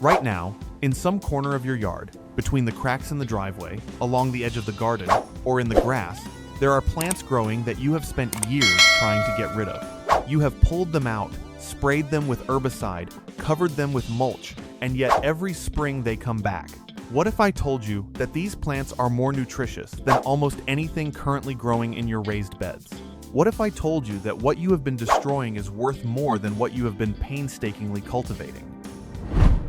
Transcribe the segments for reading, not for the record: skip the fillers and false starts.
Right now, in some corner of your yard, between the cracks in the driveway, along the edge of the garden, or in the grass, there are plants growing that you have spent years trying to get rid of. You have pulled them out, sprayed them with herbicide, covered them with mulch, and yet every spring they come back. What if I told you that these plants are more nutritious than almost anything currently growing in your raised beds? What if I told you that what you have been destroying is worth more than what you have been painstakingly cultivating?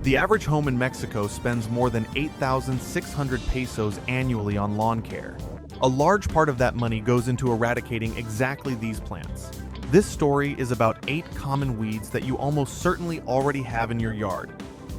The average home in Mexico spends more than 8,600 pesos annually on lawn care. A large part of that money goes into eradicating exactly these plants. This story is about 8 common weeds that you almost certainly already have in your yard,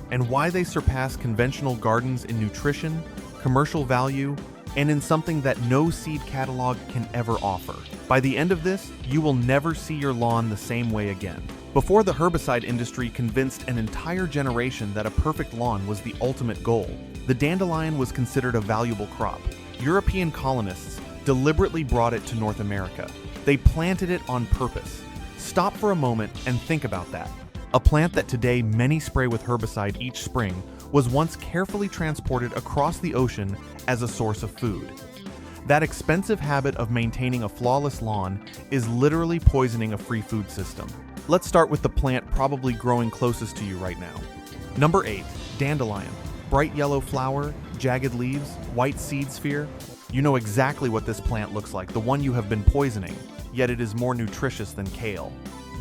and why they surpass conventional gardens in nutrition, commercial value, and in something that no seed catalog can ever offer. By the end of this, you will never see your lawn the same way again. Before the herbicide industry convinced an entire generation that a perfect lawn was the ultimate goal, the dandelion was considered a valuable crop. European colonists deliberately brought it to North America. They planted it on purpose. Stop for a moment and think about that. A plant that today many spray with herbicide each spring was once carefully transported across the ocean as a source of food. That expensive habit of maintaining a flawless lawn is literally poisoning a free food system. Let's start with the plant probably growing closest to you right now. Number 8, dandelion. Bright yellow flower, jagged leaves, white seed sphere. You know exactly what this plant looks like, the one you have been poisoning, yet it is more nutritious than kale.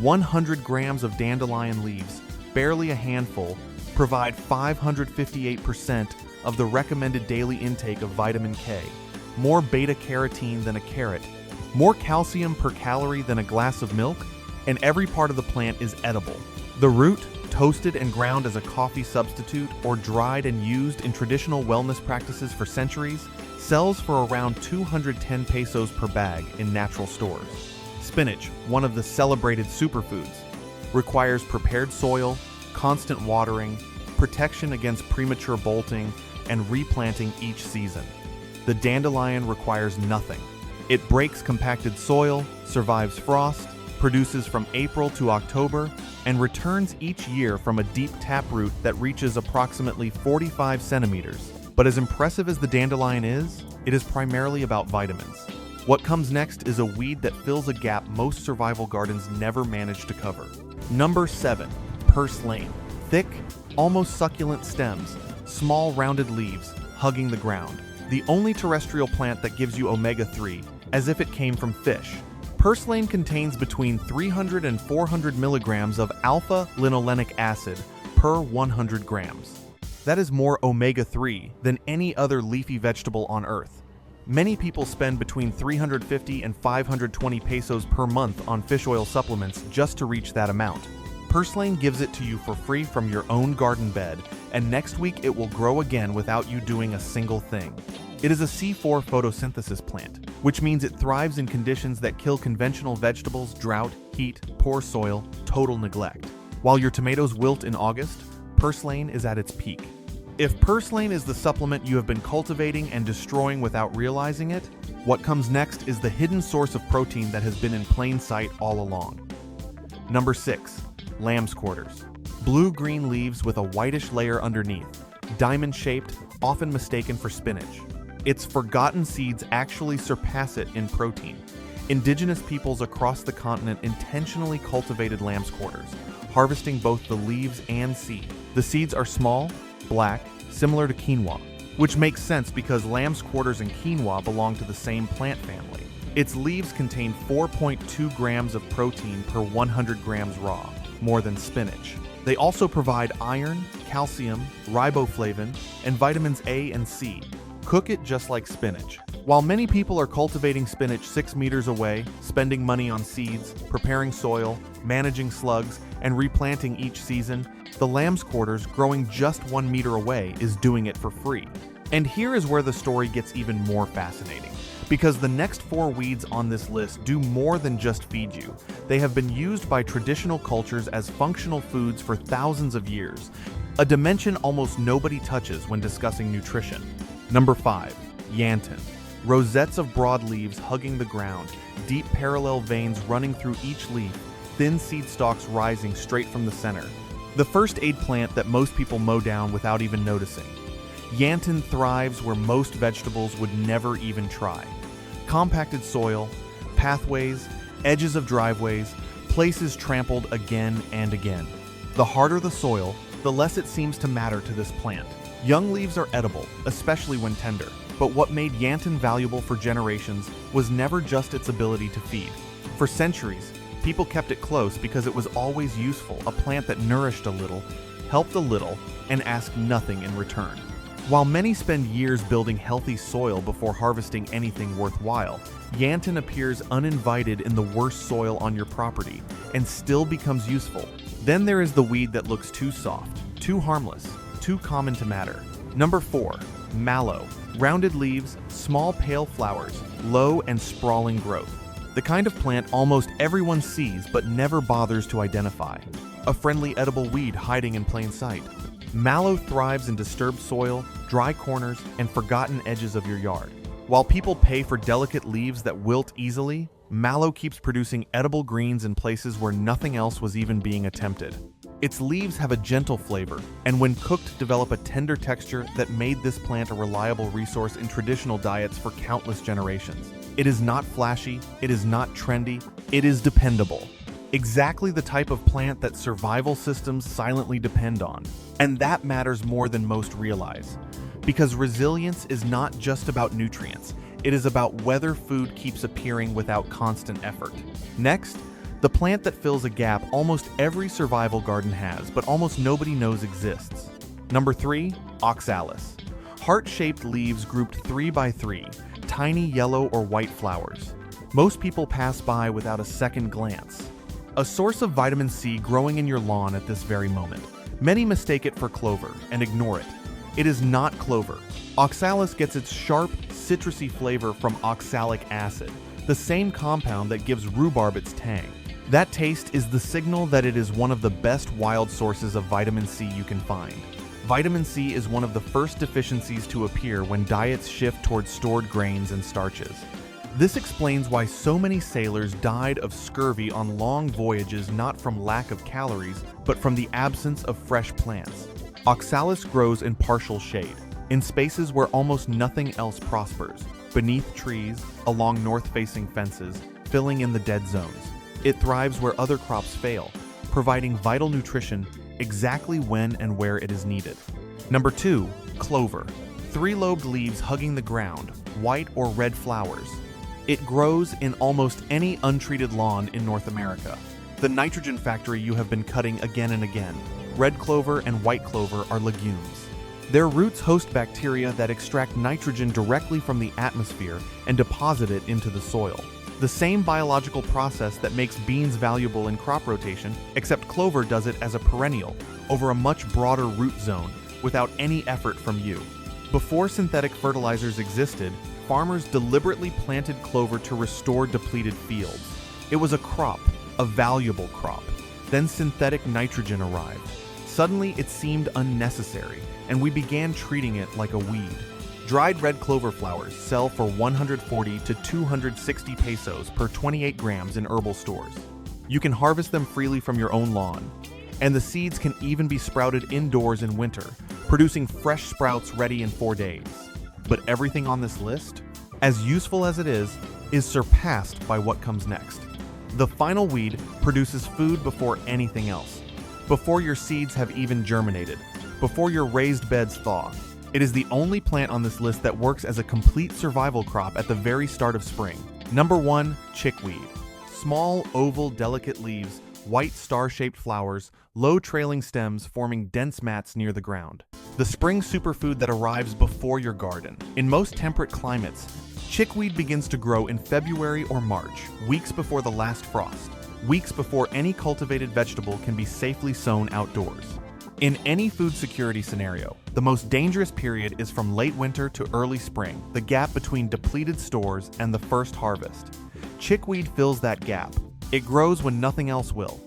100 grams of dandelion leaves, barely a handful, provide 558% of the recommended daily intake of vitamin K, more beta-carotene than a carrot, more calcium per calorie than a glass of milk, and every part of the plant is edible. The root, toasted and ground as a coffee substitute or dried and used in traditional wellness practices for centuries, sells for around 210 pesos per bag in natural stores. Spinach, one of the celebrated superfoods, requires prepared soil, constant watering, protection against premature bolting, and replanting each season. The dandelion requires nothing. It breaks compacted soil, survives frost, produces from April to October, and returns each year from a deep taproot that reaches approximately 45 centimeters. But as impressive as the dandelion is, it is primarily about vitamins. What comes next is a weed that fills a gap most survival gardens never manage to cover. Number 7, purslane. Thick, almost succulent stems, small rounded leaves, hugging the ground. The only terrestrial plant that gives you omega-3, as if it came from fish. Purslane contains between 300 and 400 milligrams of alpha-linolenic acid per 100 grams. That is more omega-3 than any other leafy vegetable on Earth. Many people spend between 350 and 520 pesos per month on fish oil supplements just to reach that amount. Purslane gives it to you for free from your own garden bed, and next week it will grow again without you doing a single thing. It is a C4 photosynthesis plant, which means it thrives in conditions that kill conventional vegetables, drought, heat, poor soil, total neglect. While your tomatoes wilt in August, purslane is at its peak. If purslane is the supplement you have been cultivating and destroying without realizing it, what comes next is the hidden source of protein that has been in plain sight all along. Number 6, lamb's quarters. Blue-green leaves with a whitish layer underneath, diamond-shaped, often mistaken for spinach. Its forgotten seeds actually surpass it in protein. Indigenous peoples across the continent intentionally cultivated lamb's quarters, harvesting both the leaves and seed. The seeds are small, black, similar to quinoa, which makes sense because lamb's quarters and quinoa belong to the same plant family. Its leaves contain 4.2 grams of protein per 100 grams raw, more than spinach. They also provide iron, calcium, riboflavin, and vitamins A and C. Cook it just like spinach. While many people are cultivating spinach 6 meters away, spending money on seeds, preparing soil, managing slugs, and replanting each season, the lamb's quarters, growing just 1 meter away, is doing it for free. And here is where the story gets even more fascinating. Because the next 4 weeds on this list do more than just feed you. They have been used by traditional cultures as functional foods for thousands of years, a dimension almost nobody touches when discussing nutrition. Number 5, yantan. Rosettes of broad leaves hugging the ground, deep parallel veins running through each leaf, thin seed stalks rising straight from the center. The first aid plant that most people mow down without even noticing. Yantin thrives where most vegetables would never even try. Compacted soil, pathways, edges of driveways, places trampled again and again. The harder the soil, the less it seems to matter to this plant. Young leaves are edible, especially when tender, but what made Yantin valuable for generations was never just its ability to feed. For centuries, people kept it close because it was always useful, a plant that nourished a little, helped a little, and asked nothing in return. While many spend years building healthy soil before harvesting anything worthwhile, Yantin appears uninvited in the worst soil on your property and still becomes useful. Then there is the weed that looks too soft, too harmless, too common to matter. Number 4. Mallow. Rounded leaves, small pale flowers, low and sprawling growth. The kind of plant almost everyone sees but never bothers to identify. A friendly edible weed hiding in plain sight. Mallow thrives in disturbed soil, dry corners, and forgotten edges of your yard. While people pay for delicate leaves that wilt easily, mallow keeps producing edible greens in places where nothing else was even being attempted. Its leaves have a gentle flavor, and when cooked develop a tender texture that made this plant a reliable resource in traditional diets for countless generations. It is not flashy, it is not trendy, it is dependable. Exactly the type of plant that survival systems silently depend on. And that matters more than most realize. Because resilience is not just about nutrients, it is about whether food keeps appearing without constant effort. Next, the plant that fills a gap almost every survival garden has, but almost nobody knows exists. Number 3, oxalis. Heart-shaped leaves grouped 3 by 3, tiny yellow or white flowers. Most people pass by without a second glance. A source of vitamin C growing in your lawn at this very moment. Many mistake it for clover and ignore it. It is not clover. Oxalis gets its sharp, citrusy flavor from oxalic acid, the same compound that gives rhubarb its tang. That taste is the signal that it is one of the best wild sources of vitamin C you can find. Vitamin C is one of the first deficiencies to appear when diets shift towards stored grains and starches. This explains why so many sailors died of scurvy on long voyages, not from lack of calories, but from the absence of fresh plants. Oxalis grows in partial shade, in spaces where almost nothing else prospers, beneath trees, along north-facing fences, filling in the dead zones. It thrives where other crops fail, providing vital nutrition exactly when and where it is needed. Number 2, clover. 3-lobed leaves hugging the ground, white or red flowers. It grows in almost any untreated lawn in North America. The nitrogen factory you have been cutting again and again. Red clover and white clover are legumes. Their roots host bacteria that extract nitrogen directly from the atmosphere and deposit it into the soil. The same biological process that makes beans valuable in crop rotation, except clover does it as a perennial, over a much broader root zone, without any effort from you. Before synthetic fertilizers existed, farmers deliberately planted clover to restore depleted fields. It was a crop, a valuable crop. Then synthetic nitrogen arrived. Suddenly it seemed unnecessary, and we began treating it like a weed. Dried red clover flowers sell for 140 to 260 pesos per 28 grams in herbal stores. You can harvest them freely from your own lawn, and the seeds can even be sprouted indoors in winter, producing fresh sprouts ready in 4 days. But everything on this list, as useful as it is surpassed by what comes next. The final weed produces food before anything else, before your seeds have even germinated, before your raised beds thaw. It is the only plant on this list that works as a complete survival crop at the very start of spring. Number 1, chickweed. Small, oval, delicate leaves, white star-shaped flowers, low trailing stems forming dense mats near the ground. The spring superfood that arrives before your garden. In most temperate climates, chickweed begins to grow in February or March, weeks before the last frost, weeks before any cultivated vegetable can be safely sown outdoors. In any food security scenario, the most dangerous period is from late winter to early spring, the gap between depleted stores and the first harvest. Chickweed fills that gap. It grows when nothing else will,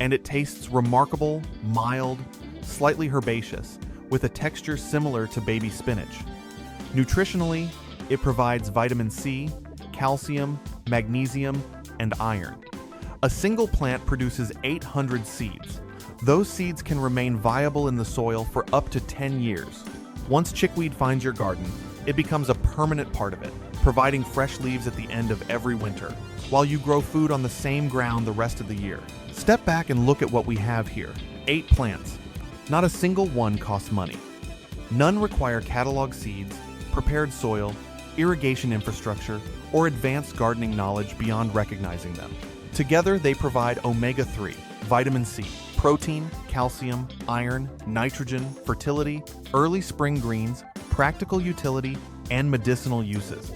and it tastes remarkable, mild, slightly herbaceous, with a texture similar to baby spinach. Nutritionally, it provides vitamin C, calcium, magnesium, and iron. A single plant produces 800 seeds, Those seeds can remain viable in the soil for up to 10 years. Once chickweed finds your garden, it becomes a permanent part of it, providing fresh leaves at the end of every winter, while you grow food on the same ground the rest of the year. Step back and look at what we have here. 8 plants. Not a single one costs money. None require catalog seeds, prepared soil, irrigation infrastructure, or advanced gardening knowledge beyond recognizing them. Together, they provide omega-3, vitamin C, protein, calcium, iron, nitrogen, fertility, early spring greens, practical utility, and medicinal uses.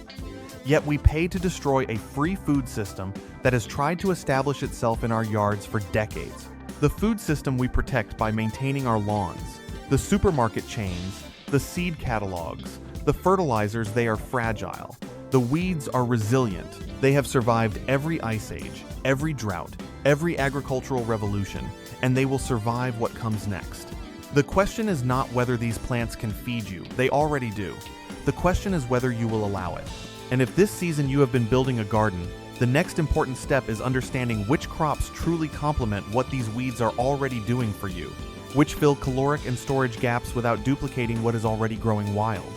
Yet we pay to destroy a free food system that has tried to establish itself in our yards for decades. The food system we protect by maintaining our lawns, the supermarket chains, the seed catalogs, the fertilizers, they are fragile. The weeds are resilient. They have survived every ice age, every drought, every agricultural revolution, and they will survive what comes next. The question is not whether these plants can feed you. They already do. The question is whether you will allow it. And if this season you have been building a garden, the next important step is understanding which crops truly complement what these weeds are already doing for you, which fill caloric and storage gaps without duplicating what is already growing wild.